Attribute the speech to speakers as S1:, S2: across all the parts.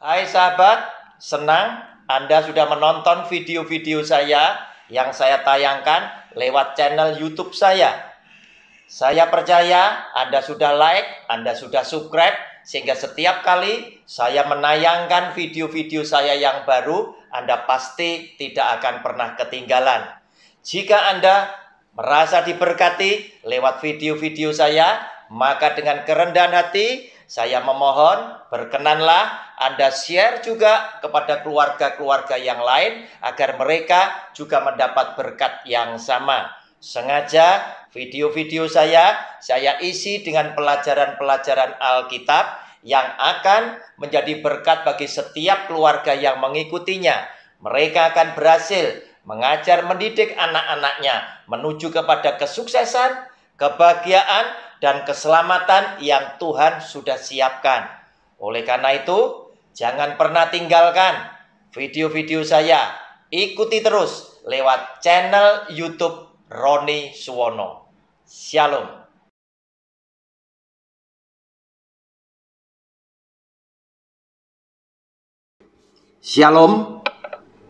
S1: Hai sahabat, senang Anda sudah menonton video-video saya yang saya tayangkan lewat channel YouTube saya. Saya percaya Anda sudah like, Anda sudah subscribe, sehingga setiap kali saya menayangkan video-video saya yang baru, Anda pasti tidak akan pernah ketinggalan. Jika Anda merasa diberkati lewat video-video saya, maka dengan kerendahan hati saya memohon, berkenanlah Anda share juga kepada keluarga-keluarga yang lain agar mereka juga mendapat berkat yang sama. Sengaja video-video saya isi dengan pelajaran-pelajaran Alkitab yang akan menjadi berkat bagi setiap keluarga yang mengikutinya. Mereka akan berhasil mengajar mendidik anak-anaknya menuju kepada kesuksesan, kebahagiaan, dan keselamatan yang Tuhan sudah siapkan. Oleh karena itu, jangan pernah tinggalkan video-video saya. Ikuti terus lewat channel YouTube Roni Suwono. Shalom. Shalom.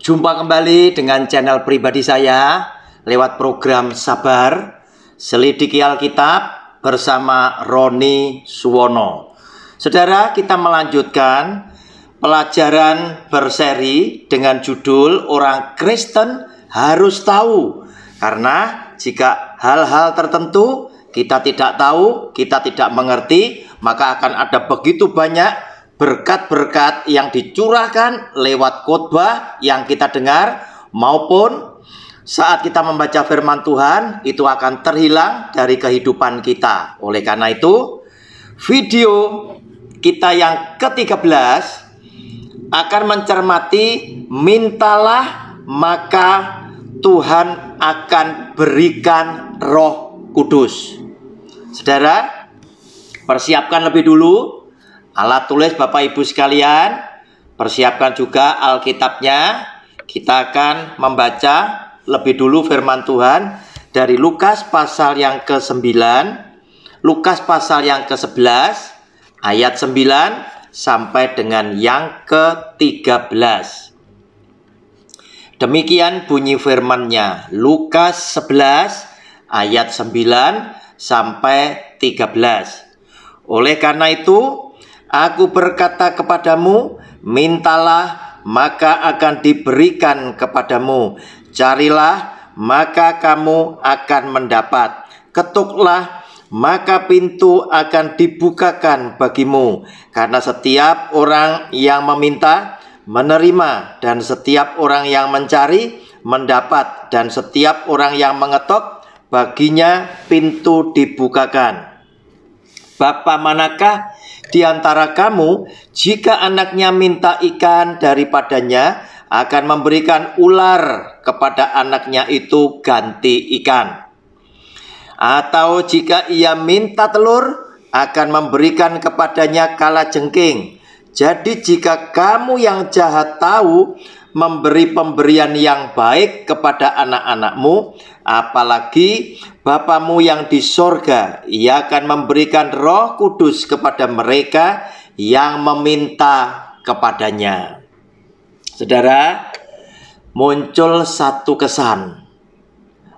S1: Jumpa kembali dengan channel pribadi saya lewat program Sabar Selidiki Alkitab bersama Roni Suwono. Saudara, kita melanjutkan pelajaran berseri dengan judul Orang Kristen Harus Tahu. Karena jika hal-hal tertentu kita tidak tahu, kita tidak mengerti, maka akan ada begitu banyak berkat-berkat yang dicurahkan lewat khotbah yang kita dengar, maupun saat kita membaca firman Tuhan, itu akan terhilang dari kehidupan kita. Oleh karena itu, video kita yang ke-13 akan mencermati mintalah maka Tuhan akan berikan Roh Kudus. Saudara, persiapkan lebih dulu alat tulis Bapak Ibu sekalian. Persiapkan juga Alkitabnya. Kita akan membaca lebih dulu firman Tuhan dari Lukas pasal yang ke-9, Lukas pasal yang ke-11, ayat 9 sampai dengan yang ke-13. Demikian bunyi firman-Nya. Lukas 11 ayat 9 sampai 13. Oleh karena itu, aku berkata kepadamu, mintalah maka akan diberikan kepadamu. Carilah, maka kamu akan mendapat. Ketuklah, maka pintu akan dibukakan bagimu. Karena setiap orang yang meminta, menerima. Dan setiap orang yang mencari, mendapat. Dan setiap orang yang mengetok, baginya pintu dibukakan. Bapa manakah di antara kamu, jika anaknya minta ikan daripadanya, akan memberikan ular kepada anaknya itu ganti ikan? Atau jika ia minta telur, akan memberikan kepadanya kalajengking? Jadi jika kamu yang jahat tahu memberi pemberian yang baik kepada anak-anakmu, apalagi Bapamu yang di sorga, Ia akan memberikan Roh Kudus kepada mereka yang meminta kepadanya. Saudara, muncul satu kesan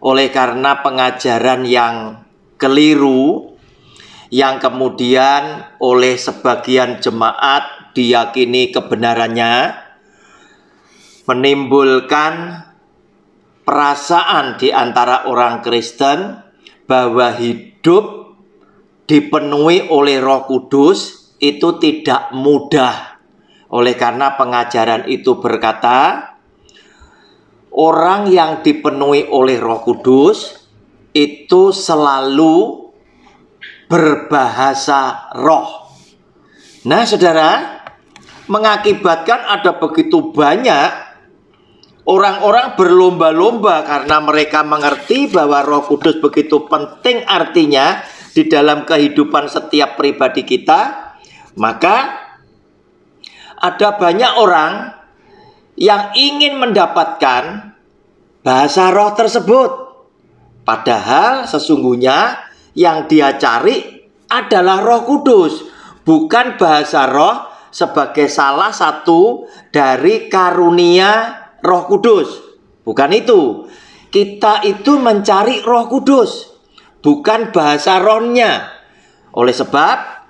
S1: oleh karena pengajaran yang keliru, yang kemudian oleh sebagian jemaat diyakini kebenarannya, menimbulkan perasaan di antara orang Kristen bahwa hidup dipenuhi oleh Roh Kudus itu tidak mudah. Oleh karena pengajaran itu berkata, orang yang dipenuhi oleh Roh Kudus itu selalu berbahasa roh. Nah, saudara, mengakibatkan ada begitu banyak orang-orang berlomba-lomba karena mereka mengerti bahwa Roh Kudus begitu penting artinya di dalam kehidupan setiap pribadi kita. Maka ada banyak orang yang ingin mendapatkan bahasa roh tersebut. Padahal sesungguhnya yang dia cari adalah Roh Kudus, bukan bahasa roh sebagai salah satu dari karunia Roh Kudus. Bukan itu. Kita itu mencari Roh Kudus, bukan bahasa rohnya. Oleh sebab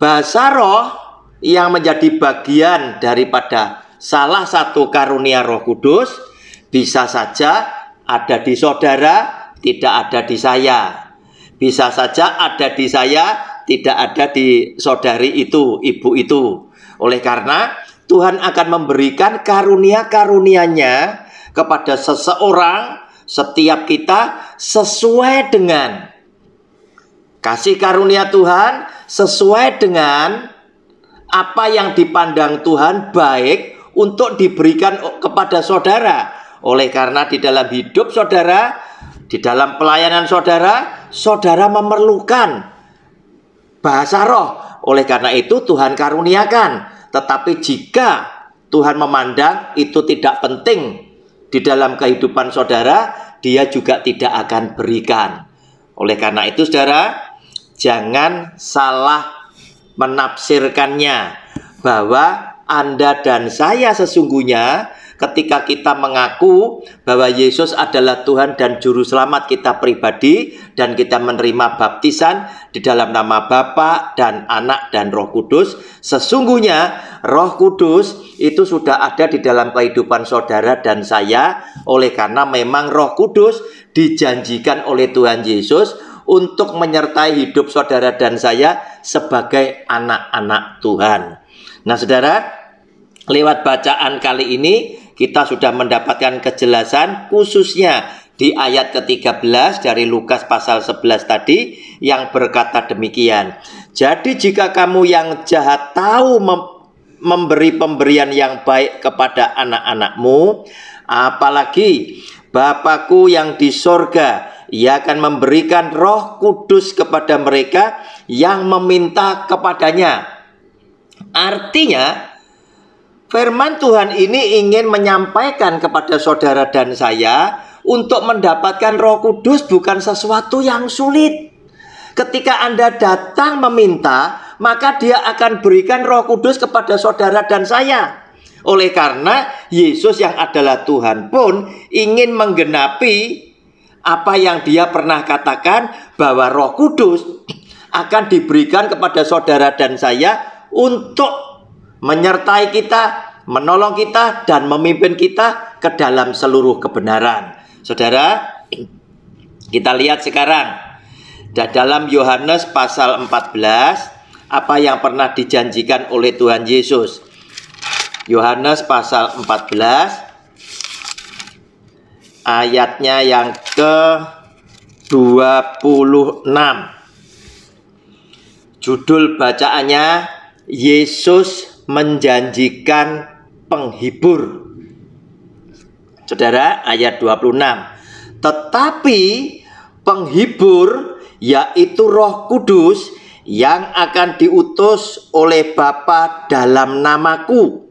S1: bahasa roh yang menjadi bagian daripada salah satu karunia Roh Kudus bisa saja ada di saudara, tidak ada di saya. Bisa saja ada di saya, tidak ada di saudari itu, ibu itu. Oleh karena Tuhan akan memberikan karunia-karunia kepada seseorang, setiap kita sesuai dengan kasih karunia Tuhan, sesuai dengan apa yang dipandang Tuhan baik untuk diberikan kepada saudara. Oleh karena di dalam hidup saudara, di dalam pelayanan saudara, saudara memerlukan bahasa roh. Oleh karena itu Tuhan karuniakan. Tetapi jika Tuhan memandang itu tidak penting di dalam kehidupan saudara, Dia juga tidak akan berikan. Oleh karena itu saudara, jangan salah menafsirkannya, bahwa Anda dan saya sesungguhnya ketika kita mengaku bahwa Yesus adalah Tuhan dan Juru Selamat kita pribadi, dan kita menerima baptisan di dalam nama Bapa dan Anak dan Roh Kudus, sesungguhnya Roh Kudus itu sudah ada di dalam kehidupan saudara dan saya. Oleh karena memang Roh Kudus dijanjikan oleh Tuhan Yesus untuk menyertai hidup saudara dan saya sebagai anak-anak Tuhan. Nah saudara, lewat bacaan kali ini kita sudah mendapatkan kejelasan khususnya di ayat ke-13 dari Lukas pasal 11 tadi yang berkata demikian. Jadi jika kamu yang jahat tahu memberi pemberian yang baik kepada anak-anakmu, apalagi Bapakku yang di sorga, Ia akan memberikan Roh Kudus kepada mereka yang meminta kepadanya. Artinya firman Tuhan ini ingin menyampaikan kepada saudara dan saya untuk mendapatkan Roh Kudus bukan sesuatu yang sulit. Ketika Anda datang meminta, maka Dia akan berikan Roh Kudus kepada saudara dan saya. Oleh karena Yesus yang adalah Tuhan pun ingin menggenapi apa yang Dia pernah katakan, bahwa Roh Kudus akan diberikan kepada saudara dan saya untuk menyertai kita, menolong kita, dan memimpin kita ke dalam seluruh kebenaran. Saudara, kita lihat sekarang dalam Yohanes pasal 14 apa yang pernah dijanjikan oleh Tuhan Yesus. Yohanes pasal 14 ayatnya yang ke-26. Judul bacaannya Yesus menjanjikan penghibur. Saudara, ayat 26. Tetapi penghibur, yaitu Roh Kudus, yang akan diutus oleh Bapa dalam namaku,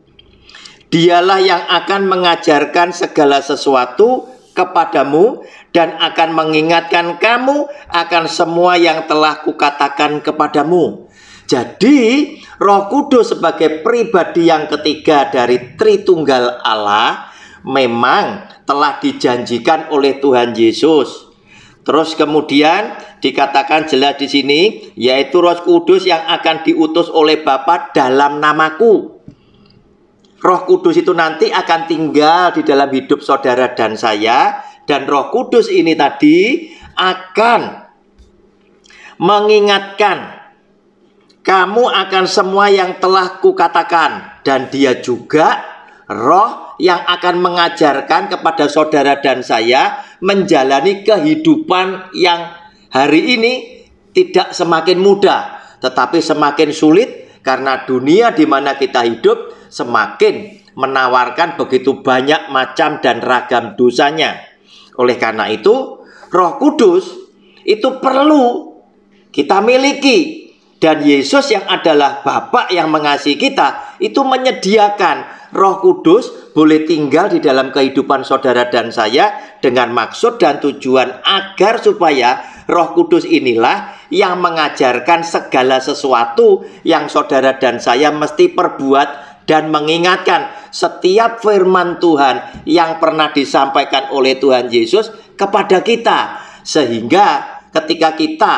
S1: Dialah yang akan mengajarkan segala sesuatu kepadamu dan akan mengingatkan kamu akan semua yang telah kukatakan kepadamu. Jadi Roh Kudus sebagai pribadi yang ketiga dari Tritunggal Allah memang telah dijanjikan oleh Tuhan Yesus. Terus kemudian dikatakan jelas di sini, yaitu Roh Kudus yang akan diutus oleh Bapa dalam namaku. Roh Kudus itu nanti akan tinggal di dalam hidup saudara dan saya, dan Roh Kudus ini tadi akan mengingatkan kamu akan semua yang telah kukatakan, dan Dia juga Roh yang akan mengajarkan kepada saudara dan saya menjalani kehidupan yang hari ini tidak semakin mudah, tetapi semakin sulit, karena dunia di mana kita hidup semakin menawarkan begitu banyak macam dan ragam dosanya. Oleh karena itu, Roh Kudus itu perlu kita miliki. Dan Yesus yang adalah Bapa yang mengasihi kita itu menyediakan Roh Kudus boleh tinggal di dalam kehidupan saudara dan saya dengan maksud dan tujuan agar supaya Roh Kudus inilah yang mengajarkan segala sesuatu yang saudara dan saya mesti perbuat, dan mengingatkan setiap firman Tuhan yang pernah disampaikan oleh Tuhan Yesus kepada kita. Sehingga ketika kita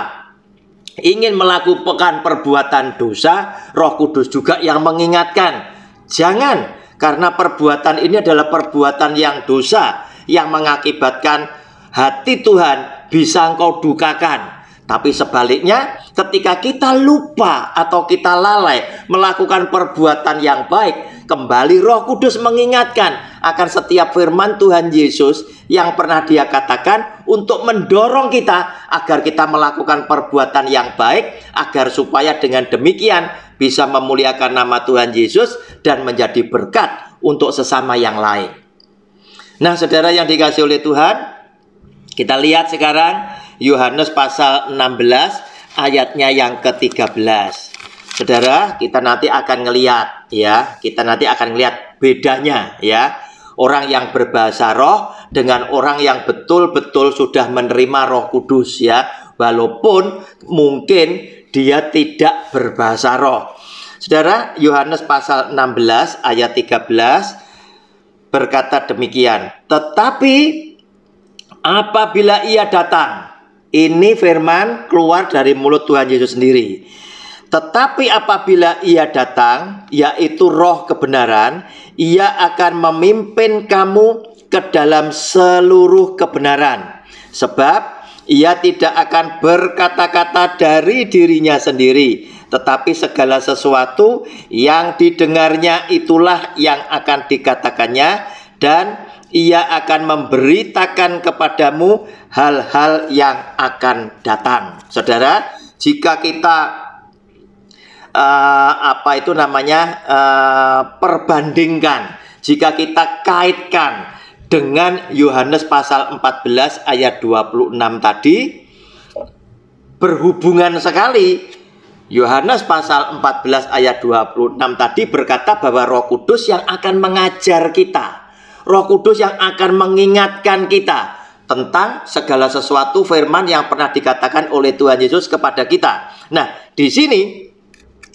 S1: ingin melakukan perbuatan dosa, Roh Kudus juga yang mengingatkan. Jangan, karena perbuatan ini adalah perbuatan yang dosa, yang mengakibatkan hati Tuhan bisa engkau dukakan. Tapi sebaliknya, ketika kita lupa atau kita lalai melakukan perbuatan yang baik, kembali Roh Kudus mengingatkan akan setiap firman Tuhan Yesus yang pernah Dia katakan untuk mendorong kita agar kita melakukan perbuatan yang baik, agar supaya dengan demikian bisa memuliakan nama Tuhan Yesus dan menjadi berkat untuk sesama yang lain. Nah, saudara yang dikasihi oleh Tuhan, kita lihat sekarang Yohanes pasal 16 ayatnya yang ke-13. Saudara, kita nanti akan ngelihat ya, bedanya ya. Orang yang berbahasa roh dengan orang yang betul-betul sudah menerima Roh Kudus ya, walaupun mungkin dia tidak berbahasa roh. Saudara, Yohanes pasal 16 ayat 13 berkata demikian, "Tetapi apabila Ia datang," ini firman keluar dari mulut Tuhan Yesus sendiri. "Tetapi apabila Ia datang, yaitu Roh kebenaran, Ia akan memimpin kamu ke dalam seluruh kebenaran. Sebab Ia tidak akan berkata-kata dari dirinya sendiri, tetapi segala sesuatu yang didengarnya itulah yang akan dikatakannya, dan Ia akan memberitakan kepadamu hal-hal yang akan datang." Saudara, jika kita perbandingkan, jika kita kaitkan dengan Yohanes pasal 14 ayat 26 tadi, berhubungan sekali. Yohanes pasal 14 ayat 26 tadi berkata bahwa Roh Kudus yang akan mengajar kita, Roh Kudus yang akan mengingatkan kita tentang segala sesuatu firman yang pernah dikatakan oleh Tuhan Yesus kepada kita. Nah, di sini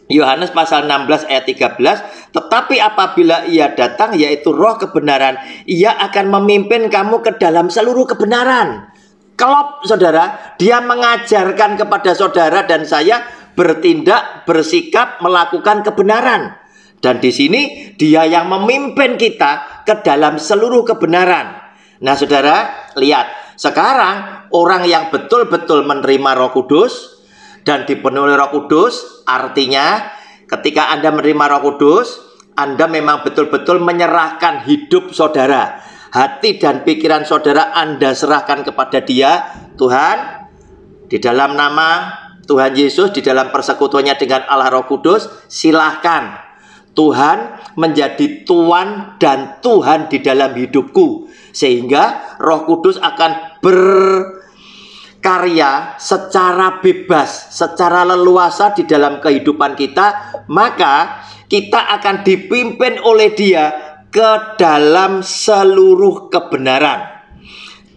S1: Yohanes pasal 16 ayat 13, "Tetapi apabila Ia datang, yaitu Roh kebenaran, Ia akan memimpin kamu ke dalam seluruh kebenaran." Kelop, saudara, Dia mengajarkan kepada saudara dan saya bertindak, bersikap, melakukan kebenaran. Dan di sini Dia yang memimpin kita ke dalam seluruh kebenaran. Nah, saudara, lihat. Sekarang orang yang betul-betul menerima Roh Kudus dan dipenuhi Roh Kudus, artinya ketika Anda menerima Roh Kudus, Anda memang betul-betul menyerahkan hidup saudara. Hati dan pikiran saudara Anda serahkan kepada Dia. Tuhan, di dalam nama Tuhan Yesus, di dalam persekutuannya dengan Allah Roh Kudus, silahkan Tuhan menjadi Tuan dan Tuhan di dalam hidupku, sehingga Roh Kudus akan berkarya secara bebas, secara leluasa di dalam kehidupan kita. Maka kita akan dipimpin oleh Dia ke dalam seluruh kebenaran,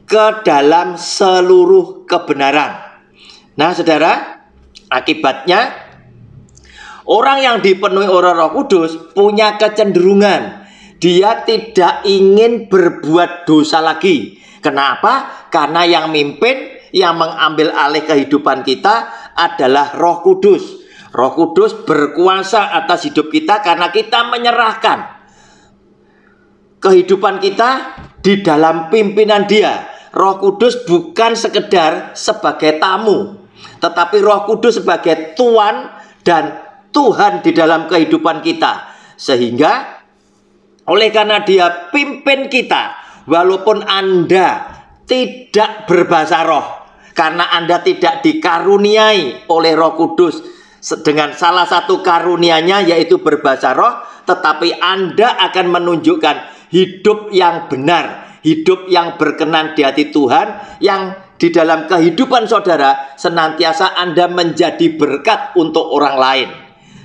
S1: ke dalam seluruh kebenaran. Nah, saudara, akibatnya orang yang dipenuhi oleh Roh Kudus punya kecenderungan dia tidak ingin berbuat dosa lagi. Kenapa? Karena yang mimpin, yang mengambil alih kehidupan kita adalah Roh Kudus. Roh Kudus berkuasa atas hidup kita karena kita menyerahkan kehidupan kita di dalam pimpinan Dia. Roh Kudus bukan sekedar sebagai tamu, tetapi Roh Kudus sebagai Tuan dan Tuhan di dalam kehidupan kita. Sehingga oleh karena Dia pimpin kita, walaupun Anda tidak berbahasa roh, karena Anda tidak dikaruniai oleh Roh Kudus dengan salah satu karunia-Nya yaitu berbahasa roh, tetapi Anda akan menunjukkan hidup yang benar, hidup yang berkenan di hati Tuhan, yang di dalam kehidupan saudara senantiasa Anda menjadi berkat untuk orang lain.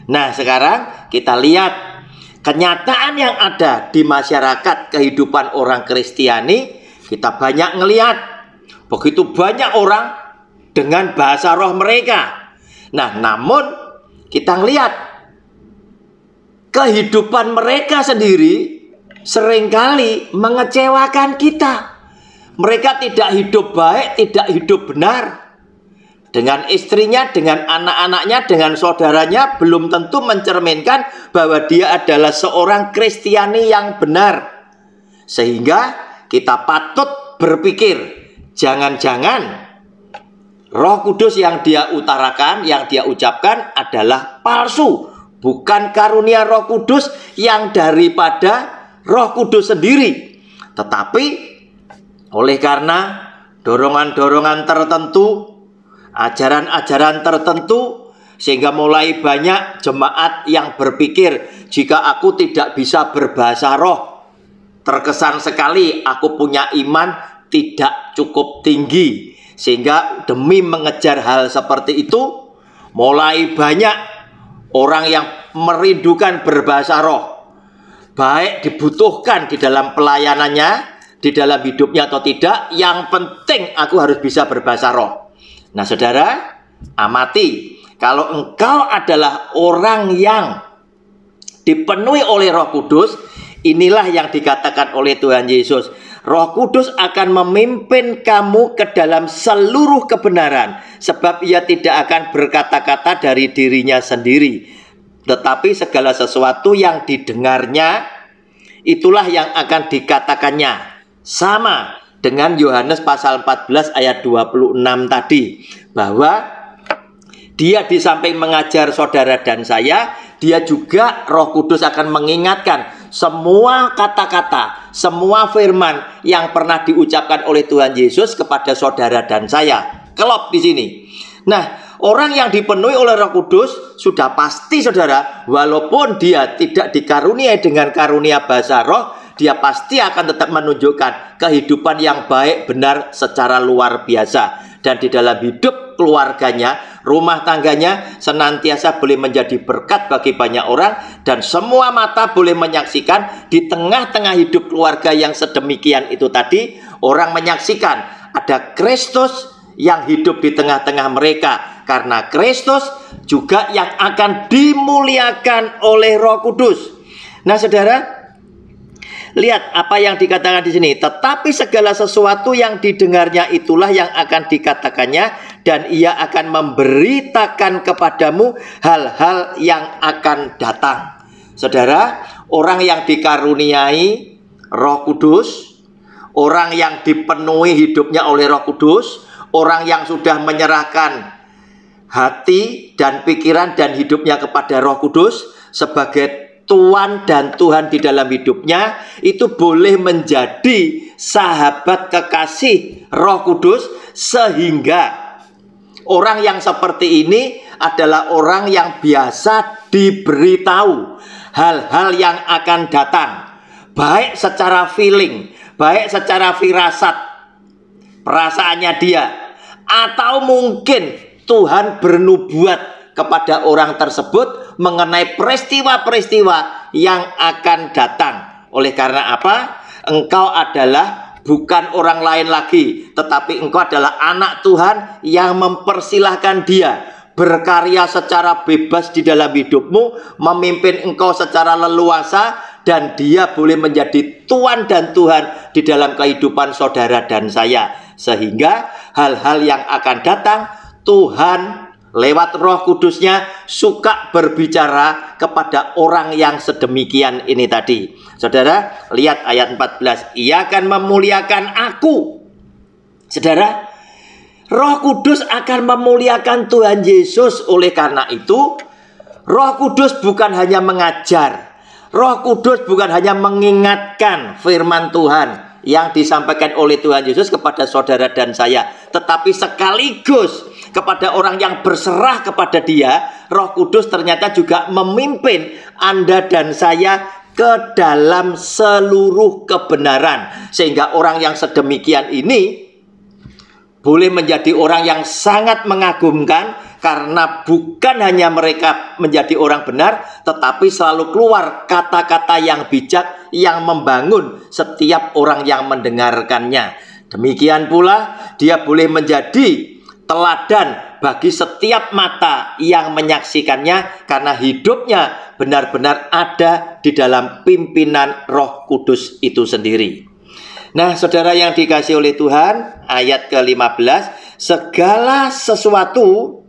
S1: Nah, sekarang kita lihat Kenyataan yang ada di masyarakat kehidupan orang Kristiani, kita banyak ngelihat begitu banyak orang dengan bahasa roh mereka. Nah, namun kita ngelihat kehidupan mereka sendiri seringkali mengecewakan kita. Mereka tidak hidup baik, tidak hidup benar. Dengan istrinya, dengan anak-anaknya, dengan saudaranya belum tentu mencerminkan bahwa dia adalah seorang Kristiani yang benar. Sehingga kita patut berpikir, jangan-jangan Roh Kudus yang dia utarakan, yang dia ucapkan adalah palsu. Bukan karunia Roh Kudus yang daripada Roh Kudus sendiri. Tetapi oleh karena dorongan-dorongan tertentu, ajaran-ajaran tertentu, sehingga mulai banyak jemaat yang berpikir, jika aku tidak bisa berbahasa roh, terkesan sekali aku punya iman tidak cukup tinggi. Sehingga demi mengejar hal seperti itu, mulai banyak orang yang merindukan berbahasa roh. Baik dibutuhkan di dalam pelayanannya, di dalam hidupnya atau tidak, yang penting aku harus bisa berbahasa roh. Nah, saudara, amati, kalau engkau adalah orang yang dipenuhi oleh Roh Kudus, inilah yang dikatakan oleh Tuhan Yesus. Roh Kudus akan memimpin kamu ke dalam seluruh kebenaran, sebab ia tidak akan berkata-kata dari dirinya sendiri, tetapi segala sesuatu yang didengarnya, itulah yang akan dikatakannya. Sama dengan Yohanes pasal 14 ayat 26 tadi, bahwa dia di samping mengajar saudara dan saya, dia juga Roh Kudus akan mengingatkan semua kata-kata, semua firman yang pernah diucapkan oleh Tuhan Yesus kepada saudara dan saya. Kelop di sini. Nah, orang yang dipenuhi oleh Roh Kudus sudah pasti, saudara, walaupun dia tidak dikaruniai dengan karunia bahasa roh, dia pasti akan tetap menunjukkan kehidupan yang baik, benar secara luar biasa. Dan di dalam hidup keluarganya, rumah tangganya senantiasa boleh menjadi berkat bagi banyak orang. Dan semua mata boleh menyaksikan di tengah-tengah hidup keluarga yang sedemikian itu tadi, orang menyaksikan ada Kristus yang hidup di tengah-tengah mereka. Karena Kristus juga yang akan dimuliakan oleh Roh Kudus. Nah, saudara, lihat apa yang dikatakan di sini. Tetapi segala sesuatu yang didengarnya itulah yang akan dikatakannya, dan ia akan memberitakan kepadamu hal-hal yang akan datang. Saudara, orang yang dikaruniai Roh Kudus, orang yang dipenuhi hidupnya oleh Roh Kudus, orang yang sudah menyerahkan hati dan pikiran dan hidupnya kepada Roh Kudus sebagai Tuhan dan Tuhan di dalam hidupnya, itu boleh menjadi sahabat kekasih Roh Kudus. Sehingga orang yang seperti ini adalah orang yang biasa diberitahu hal-hal yang akan datang, baik secara feeling, baik secara firasat, perasaannya dia, atau mungkin Tuhan bernubuat kepada orang tersebut mengenai peristiwa-peristiwa yang akan datang. Oleh karena apa? Engkau adalah bukan orang lain lagi, tetapi engkau adalah anak Tuhan yang mempersilahkan dia berkarya secara bebas di dalam hidupmu, memimpin engkau secara leluasa, dan dia boleh menjadi Tuhan dan Tuhan di dalam kehidupan saudara dan saya. Sehingga hal-hal yang akan datang, Tuhan lewat Roh Kudusnya suka berbicara kepada orang yang sedemikian ini tadi. Saudara, lihat ayat 14. Ia akan memuliakan aku. Saudara, Roh Kudus akan memuliakan Tuhan Yesus. Oleh karena itu, Roh Kudus bukan hanya mengajar, Roh Kudus bukan hanya mengingatkan firman Tuhan yang disampaikan oleh Tuhan Yesus kepada saudara dan saya, tetapi sekaligus kepada orang yang berserah kepada dia, Roh Kudus ternyata juga memimpin Anda dan saya ke dalam seluruh kebenaran. Sehingga orang yang sedemikian ini boleh menjadi orang yang sangat mengagumkan, karena bukan hanya mereka menjadi orang benar, tetapi selalu keluar kata-kata yang bijak yang membangun setiap orang yang mendengarkannya. Demikian pula dia boleh menjadi teladan bagi setiap mata yang menyaksikannya, karena hidupnya benar-benar ada di dalam pimpinan Roh Kudus itu sendiri. Nah, saudara yang dikasihi oleh Tuhan, ayat ke-15, segala sesuatu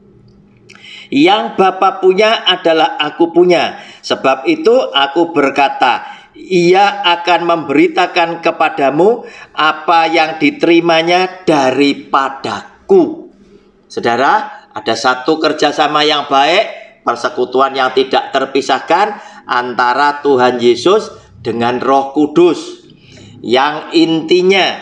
S1: yang Bapa punya adalah aku punya. Sebab itu aku berkata, Ia akan memberitakan kepadamu apa yang diterimanya daripadaku. Saudara, ada satu kerjasama yang baik, persekutuan yang tidak terpisahkan antara Tuhan Yesus dengan Roh Kudus. Yang intinya,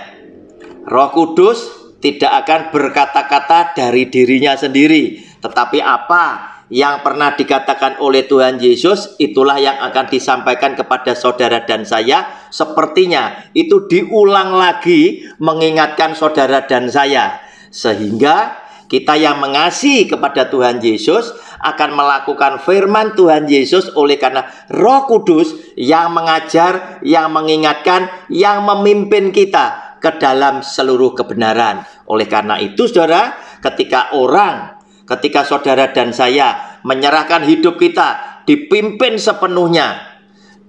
S1: Roh Kudus tidak akan berkata-kata dari dirinya sendiri, tetapi apa yang pernah dikatakan oleh Tuhan Yesus, itulah yang akan disampaikan kepada saudara dan saya. Sepertinya itu diulang lagi mengingatkan saudara dan saya, sehingga kita yang mengasihi kepada Tuhan Yesus akan melakukan firman Tuhan Yesus oleh karena Roh Kudus yang mengajar, yang mengingatkan, yang memimpin kita ke dalam seluruh kebenaran. Oleh karena itu, saudara, ketika saudara dan saya menyerahkan hidup kita dipimpin sepenuhnya,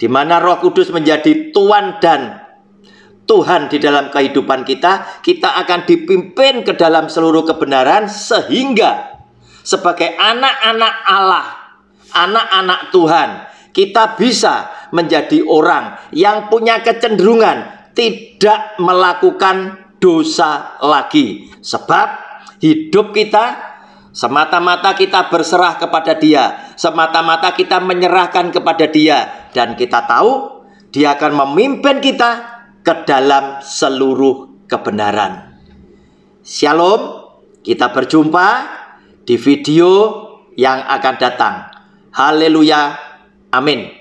S1: di mana Roh Kudus menjadi Tuan dan Tuhan di dalam kehidupan kita, kita akan dipimpin ke dalam seluruh kebenaran, sehingga sebagai anak-anak Allah, anak-anak Tuhan, kita bisa menjadi orang yang punya kecenderungan tidak melakukan dosa lagi. Sebab hidup kita semata-mata kita berserah kepada Dia, semata-mata kita menyerahkan kepada Dia, dan kita tahu Dia akan memimpin kita ke dalam seluruh kebenaran. Shalom, kita berjumpa di video yang akan datang. Haleluya, amin.